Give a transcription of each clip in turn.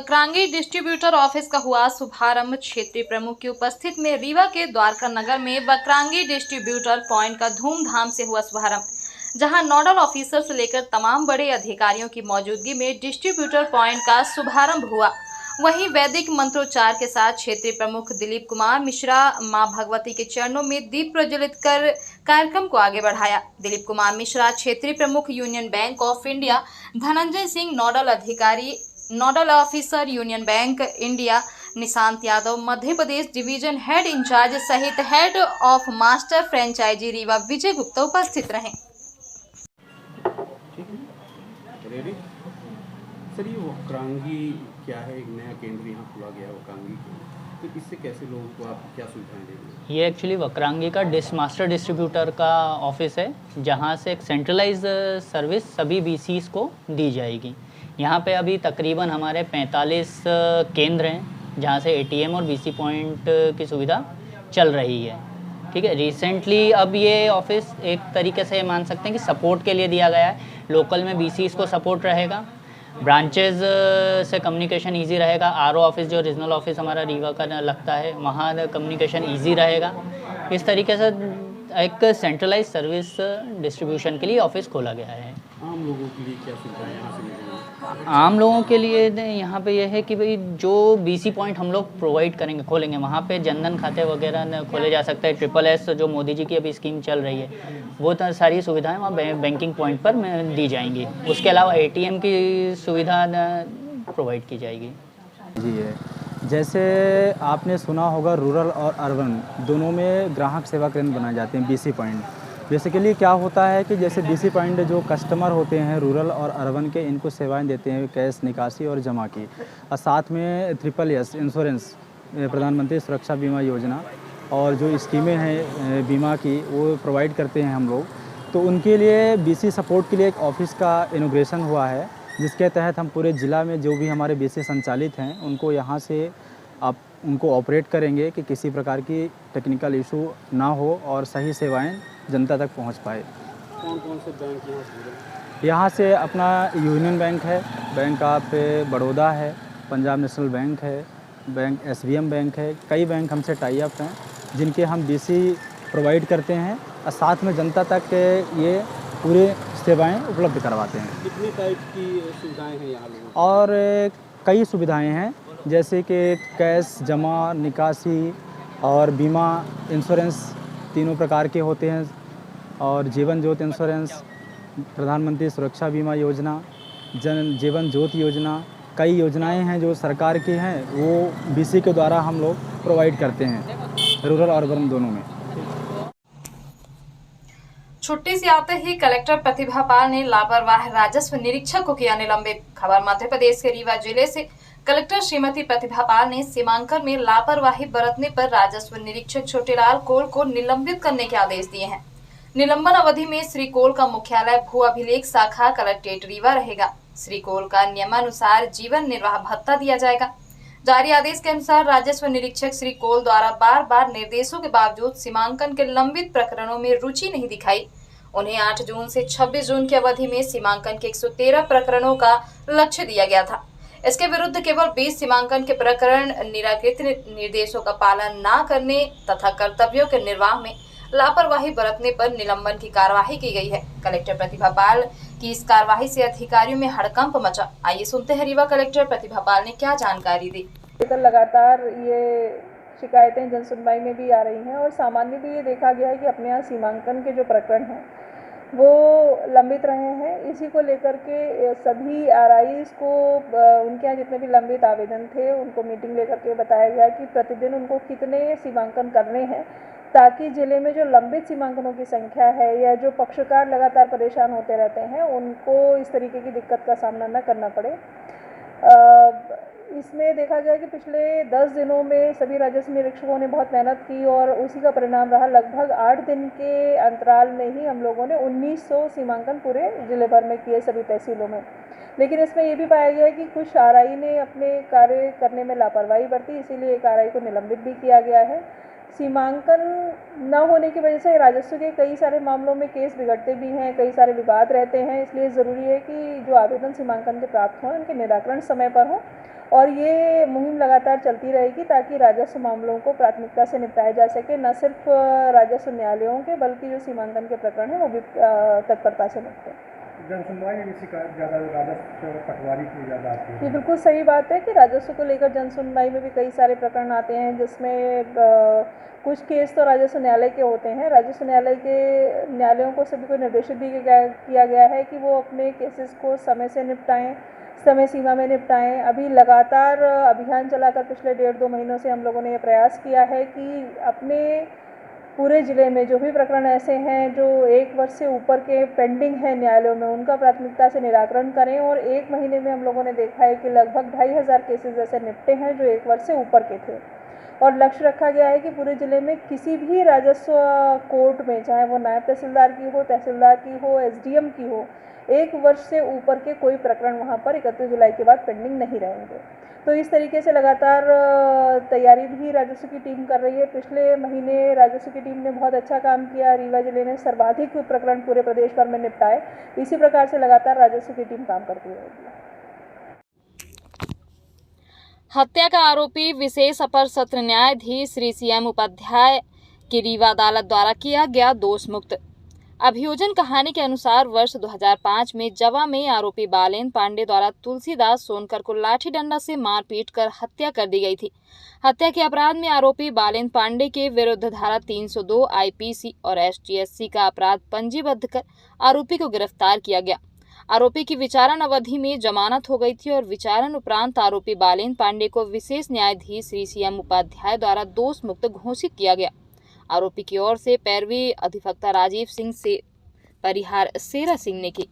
Vakrangee distributor office का हुआ शुभारंभ। क्षेत्रीय प्रमुख की उपस्थिति में रीवा के द्वारका नगर में वक्रांगी डिस्ट्रीब्यूटर पॉइंट का धूमधाम से हुआ शुभारंभ, जहां नोडल ऑफिसर से लेकर तमाम बड़े अधिकारियों की मौजूदगी में डिस्ट्रीब्यूटर पॉइंट का शुभारंभ हुआ। वहीं वैदिक मंत्रोच्चार के साथ क्षेत्रीय प्रमुख दिलीप कुमार मिश्रा मां भगवती के चरणों में दीप प्रज्वलित कर कार्यक्रम को आगे बढ़ाया। दिलीप कुमार मिश्रा, क्षेत्रीय प्रमुख union bank of India, Dhananjay Singh, nodal officer union bank India Nishant Yadav, Madhya Pradesh division head incharge सहित head of master franchise Rewa Vijay Gupta उपस्थित रहे। सर, ये वक्रांगी क्या है? एक नया केंद्र यहाँ खुला गया है वक्रांगी के, तो इससे कैसे लोगों को आप क्या सुविधाएं देंगे? ये एक्चुअली वक्रांगी का मास्टर डिस्ट्रीब्यूटर का ऑफिस है, जहाँ से एक सेंट्रलाइज सर्विस सभी बीसीज को दी जाएगी। यहाँ पे अभी तकरीबन हमारे 45 केंद्र हैं, जहाँ से एटीएम और बीसी पॉइंट की सुविधा चल रही है। ठीक है, रिसेंटली अब ये ऑफिस एक तरीके से मान सकते हैं कि सपोर्ट के लिए दिया गया है। लोकल में बीसीज को सपोर्ट रहेगा, ब्रांचेज़ से कम्युनिकेशन इजी रहेगा। आरओ ऑफिस जो रीजनल ऑफिस हमारा रीवा का लगता है, वहाँ कम्युनिकेशन इजी रहेगा। इस तरीके से एक सेंट्रलाइज सर्विस डिस्ट्रीब्यूशन के लिए ऑफिस खोला गया है। आम लोगों के लिए क्या सुविधाएं यहाँ से मिलेंगी? आम लोगों के लिए यहाँ पे यह है कि भाई जो बीसी पॉइंट हम लोग प्रोवाइड करेंगे, खोलेंगे, वहाँ पे जनधन खाते वगैरह खोले जा सकते हैं। ट्रिपल एस जो मोदी जी की अभी स्कीम चल रही है, वो तो सारी सुविधाएं वहाँ बैंकिंग पॉइंट पर दी जाएंगी। उसके अलावा एटीएम की सुविधा प्रोवाइड की जाएगी। जी है, जैसे आपने सुना होगा रूरल और अर्बन दोनों में ग्राहक सेवा केंद्र बनाए जाते हैं बीसी पॉइंट। बेसिकली क्या होता है कि जैसे बीसी पॉइंट जो कस्टमर होते हैं रूरल और अर्बन के, इनको सेवाएं देते हैं कैश निकासी और जमा की, और साथ में ट्रिपल एस इंश्योरेंस, प्रधानमंत्री सुरक्षा बीमा योजना और जो स्कीमें हैं बीमा की, वो प्रोवाइड करते हैं हम लोग। तो उनके लिए बीसी सपोर्ट के लिए एक ऑफिस का इनॉग्रेशन हुआ है, जिसके तहत हम पूरे ज़िला में जो भी हमारे बीसी संचालित हैं उनको यहाँ से आप उनको ऑपरेट करेंगे कि किसी प्रकार की टेक्निकल इशू ना हो और सही सेवाएं जनता तक पहुंच पाए। कौन कौन से बैंक यहाँ से? यहाँ से अपना यूनियन बैंक है, बैंक ऑफ बड़ौदा है, पंजाब नेशनल बैंक है, बैंक एसबीएम बैंक है। कई बैंक हमसे टाई अप हैं जिनके हम बीसी प्रोवाइड करते हैं और साथ में जनता तक ये पूरे सेवाएं उपलब्ध करवाते हैं। कितने टाइप की सुविधाएं हैं यहाँ लोगों को? और कई सुविधाएं हैं, जैसे कि कैश जमा, निकासी और बीमा, इंश्योरेंस तीनों प्रकार के होते हैं, और जीवन ज्योति इंश्योरेंस, प्रधानमंत्री सुरक्षा बीमा योजना, जीवन ज्योति योजना, कई योजनाएं हैं जो सरकार की हैं, वो बीसी के द्वारा हम लोग प्रोवाइड करते हैं रूरल और अर्बन दोनों में। छुट्टी से आते ही कलेक्टर प्रतिभा पाल ने लापरवाह राजस्व निरीक्षक को किया निलंबित। खबर मध्य प्रदेश के रीवा जिले से। कलेक्टर श्रीमती प्रतिभा पाल ने सीमांकन में लापरवाही बरतने पर राजस्व निरीक्षक छोटेलाल कोल को निलंबित करने के आदेश दिए हैं। निलंबन अवधि में श्री कोल का मुख्यालय भू अभिलेख शाखा कलेक्ट्रेट रीवा रहेगा। श्री कोल का नियमानुसार जीवन निर्वाह भत्ता दिया जाएगा। जारी आदेश के अनुसार राजस्व निरीक्षक श्री कोल द्वारा बार बार निर्देशों के बावजूद सीमांकन के लंबित प्रकरणों में रुचि नहीं दिखाई। उन्हें 8 जून से 26 जून की अवधि में सीमांकन के 113 प्रकरणों का लक्ष्य दिया गया था। इसके विरुद्ध केवल 20 सीमांकन के प्रकरण निराकृत निर्देशों का पालन न करने तथा कर्तव्यों के निर्वाह में लापरवाही बरतने पर निलंबन की कार्यवाही की गई है। कलेक्टर प्रतिभा पाल की इस कार्यवाही से अधिकारियों में हड़कंप मचा। आइए सुनते हैं रीवा कलेक्टर प्रतिभा पाल ने क्या जानकारी दी। लगातार ये शिकायतें जन सुनवाई में भी आ रही हैं और सामान्य भी ये देखा गया है कि अपने यहाँ सीमांकन के जो प्रकरण हैं वो लंबित रहे हैं। इसी को लेकर के सभी आरआईज़ को उनके यहाँ जितने भी लंबित आवेदन थे उनको मीटिंग लेकर के बताया गया कि प्रतिदिन उनको कितने सीमांकन करने हैं, ताकि ज़िले में जो लंबित सीमांकनों की संख्या है या जो पक्षकार लगातार परेशान होते रहते हैं उनको इस तरीके की दिक्कत का सामना न करना पड़े। इसमें देखा गया कि पिछले 10 दिनों में सभी राजस्व निरीक्षकों ने बहुत मेहनत की और उसी का परिणाम रहा। लगभग 8 दिन के अंतराल में ही हम लोगों ने 1900 सीमांकन पूरे जिले भर में किए, सभी तहसीलों में। लेकिन इसमें ये भी पाया गया कि कुछ आरआई ने अपने कार्य करने में लापरवाही बरती, इसीलिए एक आरआई को निलंबित भी किया गया है। सीमांकन न होने की वजह से राजस्व के कई सारे मामलों में केस बिगड़ते भी हैं, कई सारे विवाद रहते हैं। इसलिए ज़रूरी है कि जो आवेदन सीमांकन के प्राप्त हों उनके निराकरण समय पर हो और ये मुहिम लगातार चलती रहेगी ताकि राजस्व मामलों को प्राथमिकता से निपटाया जा सके। न सिर्फ राजस्व न्यायालयों के बल्कि जो सीमांकन के प्रकरण हैं वो भी तत्परता से निपटें। जनसुनवाई में भी शिकायत ज़्यादा राजस्व पटवारी की ज़्यादा आती है। ये बिल्कुल सही बात है कि राजस्व को लेकर जनसुनवाई में भी कई सारे प्रकरण आते हैं, जिसमें कुछ केस तो राजस्व न्यायालय के होते हैं। राजस्व न्यायालयों को सभी को निर्देशित भी किया गया है कि वो अपने केसेस को समय से निपटाएं, समय सीमा में निपटाएं। अभी लगातार अभियान चलाकर पिछले 1.5-2 महीनों से हम लोगों ने ये प्रयास किया है कि अपने पूरे ज़िले में जो भी प्रकरण ऐसे हैं जो 1 वर्ष से ऊपर के पेंडिंग हैं न्यायालयों में, उनका प्राथमिकता से निराकरण करें। और 1 महीने में हम लोगों ने देखा है कि लगभग 2500 केसेस ऐसे निपटे हैं जो 1 वर्ष से ऊपर के थे। और लक्ष्य रखा गया है कि पूरे ज़िले में किसी भी राजस्व कोर्ट में, चाहे वो नायब तहसीलदार की हो, तहसीलदार की हो, SDM की हो, 1 वर्ष से ऊपर के कोई प्रकरण वहाँ पर 31 जुलाई के बाद पेंडिंग नहीं रहेंगे। तो इस तरीके से लगातार तैयारी भी राजस्व की टीम कर रही है। पिछले महीने राजस्व की टीम ने बहुत अच्छा काम किया, रीवा जिले ने सर्वाधिक प्रकरण पूरे प्रदेश भर में निपटाए। इसी प्रकार से लगातार राजस्व की टीम काम करती रहेगी। हत्या का आरोपी विशेष अपर सत्र न्यायाधीश श्री CM उपाध्याय की रीवा अदालत द्वारा किया गया दोष मुक्त। अभियोजन कहानी के अनुसार वर्ष 2005 में जवा में आरोपी बालेन पांडे द्वारा तुलसीदास सोनकर को लाठी डंडा से मारपीट कर हत्या कर दी गई थी। हत्या के अपराध में आरोपी बालेन पांडे के विरुद्ध धारा 302 IPC और ST/SC का अपराध पंजीबद्ध कर आरोपी को गिरफ्तार किया गया। आरोपी की विचारण अवधि में जमानत हो गई थी और विचारण उपरांत आरोपी बालेन पांडे को विशेष न्यायाधीश श्री CM उपाध्याय द्वारा दोष मुक्त घोषित किया गया। आरोपी की ओर से पैरवी अधिवक्ता राजीव सिंह से परिहार सेरा सिंह ने की।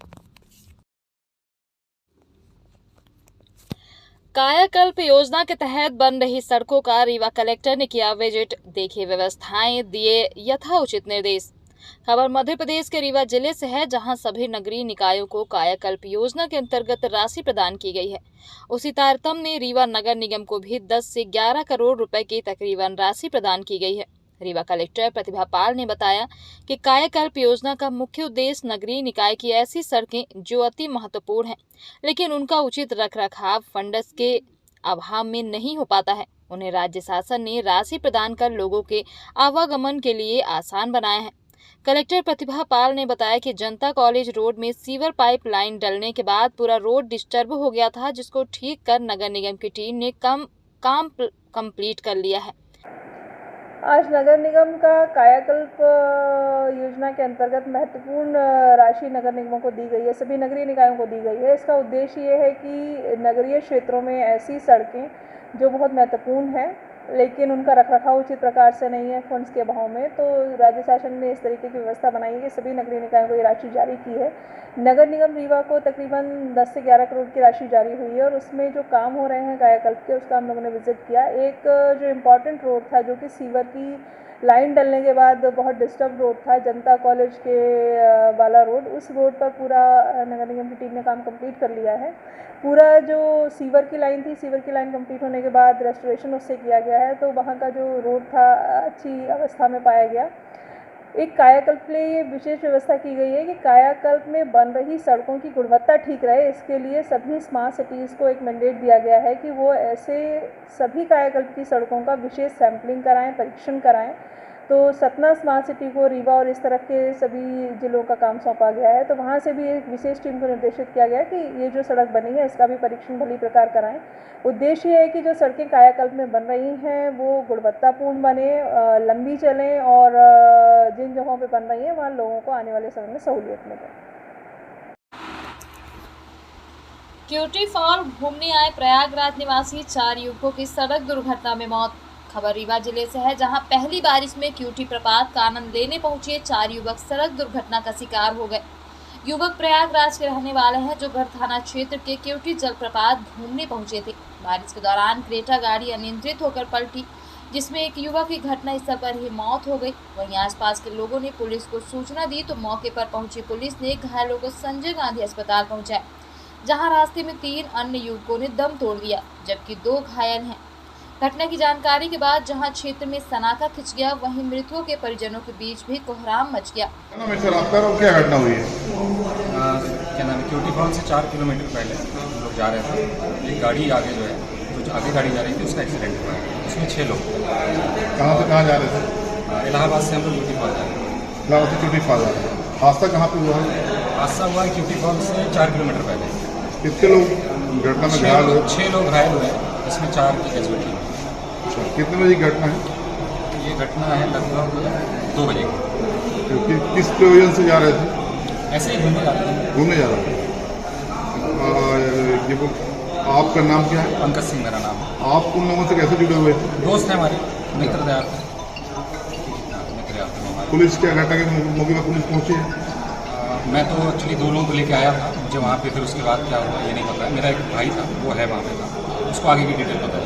कायाकल्प योजना के तहत बन रही सड़कों का रीवा कलेक्टर ने किया विजिट, देखी व्यवस्थाएं, दिए यथाउचित निर्देश। खबर मध्य प्रदेश के रीवा जिले से है, जहां सभी नगरीय निकायों को कायाकल्प योजना के अंतर्गत राशि प्रदान की गई है। उसी तारतम्य में रीवा नगर निगम को भी 10 से 11 करोड़ रुपए की तकरीबन राशि प्रदान की गई है। रीवा कलेक्टर प्रतिभा पाल ने बताया कि कायाकल्प योजना का मुख्य उद्देश्य नगरीय निकाय की ऐसी सड़कें जो अति महत्वपूर्ण हैं, लेकिन उनका उचित रखरखाव फंड्स के अभाव में नहीं हो पाता है, उन्हें राज्य शासन ने राशि प्रदान कर लोगों के आवागमन के लिए आसान बनाया है। कलेक्टर प्रतिभा पाल ने बताया कि जनता कॉलेज रोड में सीवर पाइप लाइन डलने के बाद पूरा रोड डिस्टर्ब हो गया था, जिसको ठीक कर नगर निगम की टीम ने काम कंप्लीट कर लिया है। आज नगर निगम का कायाकल्प योजना के अंतर्गत महत्वपूर्ण राशि नगर निगमों को दी गई है, सभी नगरीय निकायों को दी गई है। इसका उद्देश्य ये है कि नगरीय क्षेत्रों में ऐसी सड़कें जो बहुत महत्वपूर्ण हैं लेकिन उनका रखरखाव उचित प्रकार से नहीं है फंड्स के अभाव में, तो राज्य शासन ने इस तरीके की व्यवस्था बनाई है कि सभी नगरीय निकायों को ये राशि जारी की है। नगर निगम रीवा को तकरीबन 10 से 11 करोड़ की राशि जारी हुई है और उसमें जो काम हो रहे हैं कायाकल्प के, उसका हम लोगों ने विजिट किया। एक जो इम्पॉर्टेंट रोड था जो कि सीवर की लाइन डलने के बाद बहुत डिस्टर्ब रोड था, जनता कॉलेज के वाला रोड, उस रोड पर पूरा नगर निगम की टीम ने काम कंप्लीट कर लिया है। पूरा जो सीवर की लाइन थी, सीवर की लाइन कंप्लीट होने के बाद रेस्टोरेशन उससे किया गया है, तो वहाँ का जो रोड था अच्छी अवस्था में पाया गया। एक कायाकल्प के लिए विशेष व्यवस्था की गई है कि कायाकल्प में बन रही सड़कों की गुणवत्ता ठीक रहे, इसके लिए सभी स्मार्ट सिटीज़ को एक मैंडेट दिया गया है कि वो ऐसे सभी कायाकल्प की सड़कों का विशेष सैम्पलिंग कराएं, परीक्षण कराएं। तो सतना स्मार्ट सिटी को रीवा और इस तरफ के सभी जिलों का काम सौंपा गया है, तो वहाँ से भी एक विशेष टीम को निर्देशित किया गया कि ये जो सड़क बनी है इसका भी परीक्षण भली प्रकार कराएं। उद्देश्य ये है कि जो सड़कें कायाकल्प में बन रही हैं वो गुणवत्तापूर्ण बने, लंबी चलें और जिन जगहों पे बन रही हैं वहाँ लोगों को आने वाले समय में सहूलियत मिले। क्यूटी फॉल घूमने आए प्रयागराज निवासी 4 युवकों की सड़क दुर्घटना में मौत। खबर रीवा जिले से है, जहां पहली बारिश में क्यूटी प्रपात का आनंद लेने पहुंचे 4 युवक सड़क दुर्घटना का शिकार हो गए। युवक प्रयागराज के रहने वाले हैं जो घर थाना क्षेत्र के क्यूटी जलप्रपात घूमने पहुंचे थे। बारिश के दौरान क्रेटा गाड़ी अनियंत्रित होकर पलटी, जिसमें एक युवक की घटनास्थल पर ही मौत हो गई। वहीं आसपास के लोगों ने पुलिस को सूचना दी तो मौके पर पहुंची पुलिस ने घायलों को संजय गांधी अस्पताल पहुंचाया, जहां रास्ते में 3 अन्य युवकों ने दम तोड़ दिया, जबकि 2 घायल हैं। घटना की जानकारी के बाद जहां क्षेत्र में सनाटा खिंच गया, वहीं मृतकों के परिजनों के बीच भी कोहराम मच गया। क्या घटना हुई है? क्या नाम है, क्यूटी फॉल से 4 किलोमीटर पहले हम लोग जा रहे थे। एक गाड़ी आगे जो है, जो आगे गाड़ी जा रही थी, उसका एक्सीडेंट हुआ है। उसमें 6 लोग। कहाँ से कहाँ जा रहे थे? इलाहाबाद से हम लोग क्यूटी फॉल जा रहे थे। इलाहाबाद से क्यूटी फॉल जा रहे थे। हादसा कहाँ पे हुआ है? हादसा हुआ है क्यूटी फॉल से 4 किलोमीटर पहले। कितने लोग घटना में घायल हुए? 6 लोग घायल हुए हैं, इसमें 4 की कैजुअल्टी हुई। कितने बजे की घटना है? ये घटना है लगभग 2 बजे की। किस प्रयोजन से जा रहे थे? ऐसे ही घूमने जा रहे थे। घूमने जा रहे थे। आपका नाम क्या है? पंकज सिंह मेरा नाम है। आप उन लोगों से कैसे जुड़े हुए थे? दोस्त हैं हमारे, मित्र यार थे। मित्र यार थे हमारे। पुलिस क्या घटना के मौके पर पुलिस पहुंची है? मैं तो एक्चुअली 2 लोगों को लेके आया था। मुझे वहाँ पे फिर उसके बाद क्या हुआ ये नहीं पता है। मेरा एक भाई था, वो है वहाँ पे था, उसको आगे की डिटेल पता है।